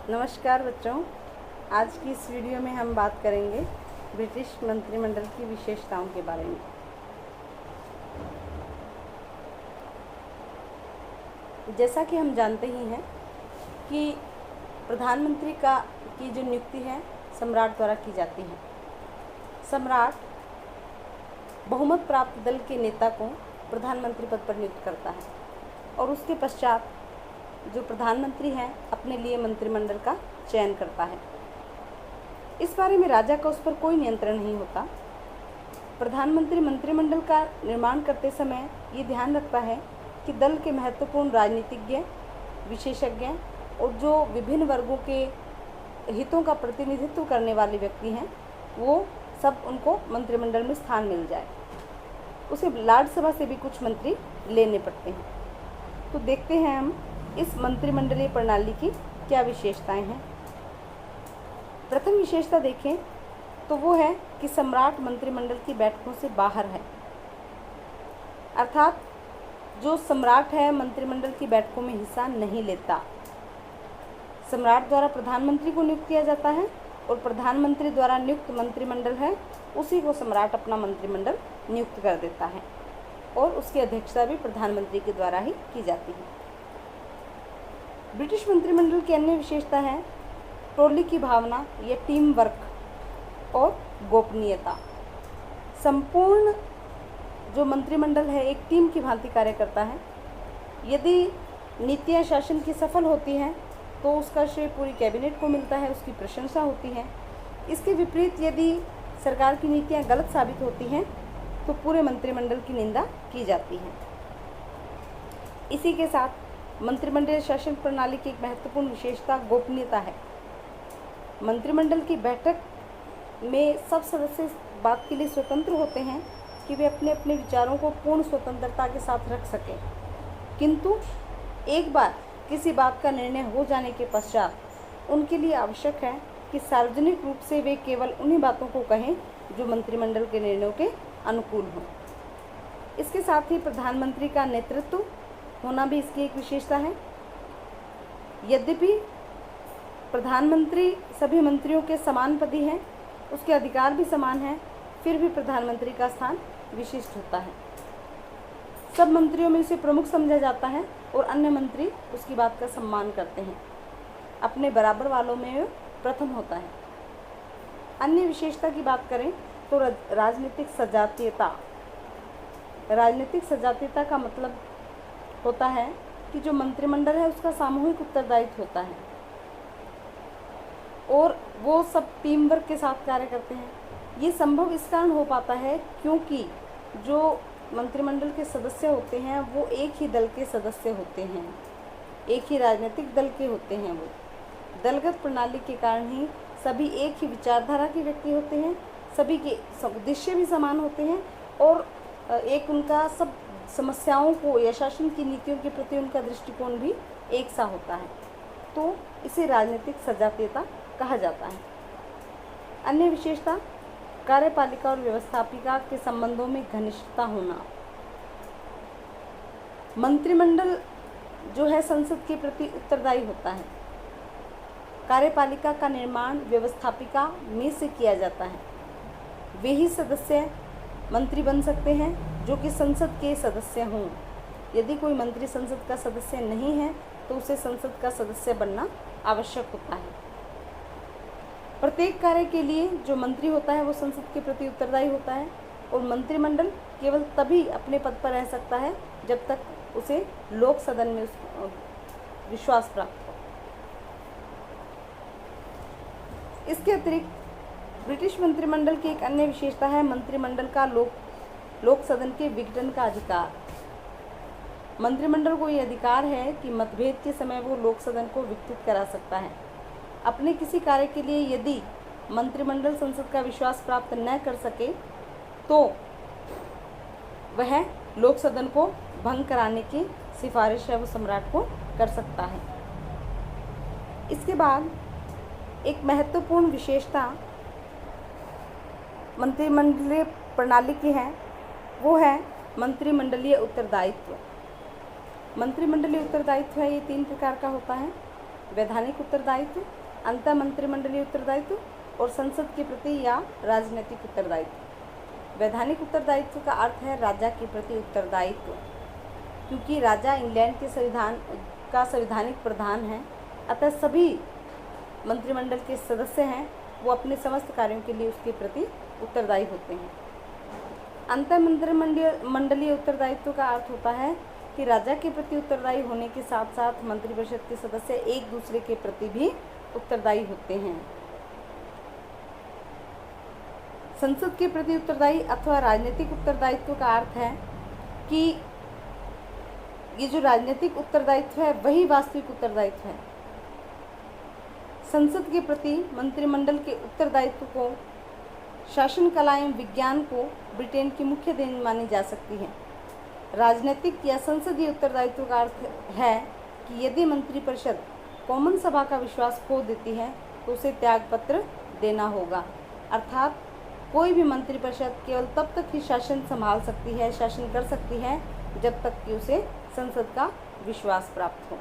नमस्कार बच्चों, आज की इस वीडियो में हम बात करेंगे ब्रिटिश मंत्रिमंडल की विशेषताओं के बारे में। जैसा कि हम जानते ही हैं कि प्रधानमंत्री की जो नियुक्ति है सम्राट द्वारा की जाती है। सम्राट बहुमत प्राप्त दल के नेता को प्रधानमंत्री पद पर नियुक्त करता है और उसके पश्चात जो प्रधानमंत्री हैं अपने लिए मंत्रिमंडल का चयन करता है। इस बारे में राजा का उस पर कोई नियंत्रण नहीं होता। प्रधानमंत्री मंत्रिमंडल का निर्माण करते समय ये ध्यान रखता है कि दल के महत्वपूर्ण राजनीतिज्ञ, विशेषज्ञ और जो विभिन्न वर्गों के हितों का प्रतिनिधित्व करने वाले व्यक्ति हैं वो सब उनको मंत्रिमंडल में स्थान मिल जाए। उसे राज्यसभा से भी कुछ मंत्री लेने पड़ते हैं। तो देखते हैं हम इस मंत्रिमंडलीय प्रणाली की क्या विशेषताएं हैं। प्रथम विशेषता देखें तो वो है कि सम्राट मंत्रिमंडल की बैठकों से बाहर है, अर्थात जो सम्राट है मंत्रिमंडल की बैठकों में हिस्सा नहीं लेता। सम्राट द्वारा प्रधानमंत्री को नियुक्त किया जाता है और प्रधानमंत्री द्वारा नियुक्त मंत्रिमंडल है उसी को सम्राट अपना मंत्रिमंडल नियुक्त कर देता है और उसकी अध्यक्षता भी प्रधानमंत्री के द्वारा ही की जाती है। ब्रिटिश मंत्रिमंडल की अन्य विशेषता है टोली की भावना या टीम वर्क और गोपनीयता। संपूर्ण जो मंत्रिमंडल है एक टीम की भांति कार्य करता है। यदि नीतियाँ शासन की सफल होती हैं तो उसका श्रेय पूरी कैबिनेट को मिलता है, उसकी प्रशंसा होती है। इसके विपरीत यदि सरकार की नीतियाँ गलत साबित होती हैं तो पूरे मंत्रिमंडल की निंदा की जाती है। इसी के साथ मंत्रिमंडलीय शासन प्रणाली की एक महत्वपूर्ण विशेषता गोपनीयता है। मंत्रिमंडल की बैठक में सब सदस्य इस बात के लिए स्वतंत्र होते हैं कि वे अपने अपने विचारों को पूर्ण स्वतंत्रता के साथ रख सकें, किंतु एक बार किसी बात का निर्णय हो जाने के पश्चात उनके लिए आवश्यक है कि सार्वजनिक रूप से वे केवल उन्हीं बातों को कहें जो मंत्रिमंडल के निर्णयों के अनुकूल हों। इसके साथ ही प्रधानमंत्री का नेतृत्व होना भी इसकी एक विशेषता है। यद्यपि प्रधानमंत्री सभी मंत्रियों के समानुपाती हैं, उसके अधिकार भी समान हैं, फिर भी प्रधानमंत्री का स्थान विशिष्ट होता है। सब मंत्रियों में उसे प्रमुख समझा जाता है और अन्य मंत्री उसकी बात का सम्मान करते हैं। अपने बराबर वालों में प्रथम होता है। अन्य विशेषता की बात करें तो राजनीतिक सजातीयता। राजनीतिक सजातीयता का मतलब होता है कि जो मंत्रिमंडल है उसका सामूहिक उत्तरदायित्व होता है और वो सब टीम वर्क के साथ कार्य करते हैं। ये संभव इस कारण हो पाता है क्योंकि जो मंत्रिमंडल के सदस्य होते हैं वो एक ही दल के सदस्य होते हैं, एक ही राजनीतिक दल के होते हैं। वो दलगत प्रणाली के कारण ही सभी एक ही विचारधारा के व्यक्ति होते हैं, सभी के उद्देश्य भी समान होते हैं और एक उनका सब समस्याओं को या शासन की नीतियों के प्रति उनका दृष्टिकोण भी एक सा होता है। तो इसे राजनीतिक सजातीयता कहा जाता है। अन्य विशेषता कार्यपालिका और व्यवस्थापिका के संबंधों में घनिष्ठता होना। मंत्रिमंडल जो है संसद के प्रति उत्तरदायी होता है। कार्यपालिका का निर्माण व्यवस्थापिका में से किया जाता है। वे ही सदस्य मंत्री बन सकते हैं जो कि संसद के सदस्य हों। यदि कोई मंत्री संसद का सदस्य नहीं है तो उसे संसद का सदस्य बनना आवश्यक होता है। प्रत्येक कार्य के लिए जो मंत्री होता है वो संसद के प्रति उत्तरदायी होता है और मंत्रिमंडल केवल तभी अपने पद पर रह सकता है जब तक उसे लोक सदन में विश्वास प्राप्त हो। इसके अतिरिक्त ब्रिटिश मंत्रिमंडल की एक अन्य विशेषता है मंत्रिमंडल का लोक सदन के विघटन का अधिकार। मंत्रिमंडल को ये अधिकार है कि मतभेद के समय वो लोक सदन को विघटित करा सकता है। अपने किसी कार्य के लिए यदि मंत्रिमंडल संसद का विश्वास प्राप्त न कर सके तो वह लोक सदन को भंग कराने की सिफारिश है वो सम्राट को कर सकता है। इसके बाद एक महत्वपूर्ण विशेषता मंत्रिमंडलीय प्रणाली की है वो है मंत्रिमंडलीय उत्तरदायित्व। मंत्रिमंडलीय उत्तरदायित्व है ये 3 प्रकार का होता है। वैधानिक उत्तरदायित्व, अंतर मंत्रिमंडलीय उत्तरदायित्व और संसद के प्रति या राजनीतिक उत्तरदायित्व। वैधानिक उत्तरदायित्व का अर्थ है राजा के प्रति उत्तरदायित्व, क्योंकि राजा इंग्लैंड के संविधान का संवैधानिक प्रधान है, अतः सभी मंत्रिमंडल के सदस्य हैं वो अपने समस्त कार्यों के लिए उसके प्रति उत्तरदायी होते हैं। अंतर मंत्रिमंडलीय उत्तरदायित्व का अर्थ होता है कि राजा के प्रति उत्तरदायी होने के साथ साथ मंत्रिपरिषद के सदस्य एक दूसरे के प्रति भी उत्तरदायी होते हैं। संसद के प्रति उत्तरदायी अथवा राजनीतिक उत्तरदायित्व का अर्थ है कि ये जो राजनीतिक उत्तरदायित्व है वही वास्तविक उत्तरदायित्व है। संसद के प्रति मंत्रिमंडल के उत्तरदायित्व को शासन कला एवं विज्ञान को ब्रिटेन की मुख्य देन मानी जा सकती है। राजनीतिक या संसदीय उत्तरदायित्व का अर्थ है कि यदि मंत्रिपरिषद कॉमन सभा का विश्वास खो देती है तो उसे त्यागपत्र देना होगा, अर्थात कोई भी मंत्रिपरिषद केवल तब तक ही शासन संभाल सकती है, शासन कर सकती है जब तक कि उसे संसद का विश्वास प्राप्त हो।